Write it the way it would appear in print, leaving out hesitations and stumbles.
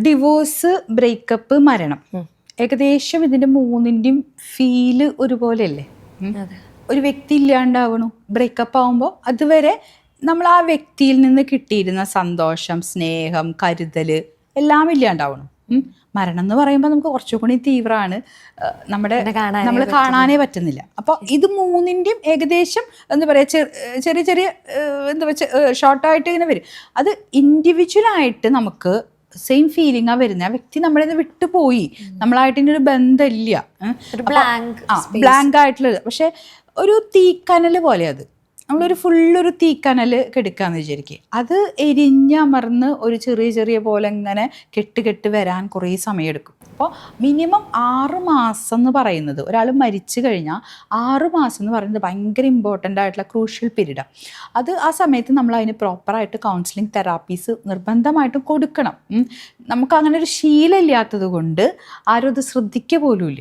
Divorce, breakup, മരണം, ഏകദേശം ഇതിന്റെ മൂന്നിന്റെയും ഫീല് ഒരുപോലെയല്ലേ? ഒരു വ്യക്തി ഇല്ലാണ്ടാവണു, ബ്രേക്കപ്പ് ആവുമ്പോൾ അതുവരെ നമ്മൾ ആ വ്യക്തിയിൽ നിന്ന് കിട്ടിയിരുന്ന സന്തോഷം, സ്നേഹം, കരുതല് എല്ലാം ഇല്ലാണ്ടാവണം. മരണം എന്ന് പറയുമ്പോൾ നമുക്ക് കുറച്ചുകൂടി തീവ്രമാണ്, നമ്മൾ കാണാനേ പറ്റുന്നില്ല. അപ്പോൾ ഇത് മൂന്നിൻ്റെയും ഏകദേശം എന്താ പറയുക, ചെറിയ ചെറിയ എന്താ വെച്ചാൽ ഷോർട്ടായിട്ട് ഇങ്ങനെ വരും. അത് ഇൻഡിവിജ്വലായിട്ട് നമുക്ക് സെയിം ഫീലിംഗ് ആ വരുന്നത്. ആ വ്യക്തി നമ്മളെ നിന്ന് വിട്ടുപോയി, നമ്മളായിട്ട് ഒരു ബന്ധമില്ല, ബ്ലാങ്ക് ആയിട്ടുള്ളത്. പക്ഷെ ഒരു തീക്കനൽ പോലെ അത് നമ്മളൊരു ഫുള്ളൊരു തീക്കനൽ കെടുക്കാന്ന് വിചാരിക്കുക. അത് എരിഞ്ഞമർന്ന് ഒരു ചെറിയ ചെറിയ പോലെ ഇങ്ങനെ കെട്ട് വരാൻ കുറേ സമയമെടുക്കും. അപ്പോൾ മിനിമം 6 മാസം എന്ന് പറയുന്നത്, ഒരാൾ മരിച്ചു കഴിഞ്ഞാൽ 6 മാസം എന്ന് പറയുന്നത് ഭയങ്കര ഇമ്പോർട്ടൻ്റ് ആയിട്ടുള്ള ക്രൂഷ്യൽ പീരീഡാണ്. അത് ആ സമയത്ത് നമ്മൾ അതിന് പ്രോപ്പറായിട്ട് കൗൺസിലിംഗ് തെറാപ്പീസ് നിർബന്ധമായിട്ടും കൊടുക്കണം. നമുക്ക് അങ്ങനെ ഒരു ശീലം ഇല്ലാത്തത് കൊണ്ട് ആരും അത് ശ്രദ്ധിക്കുക പോലും ഇല്ല.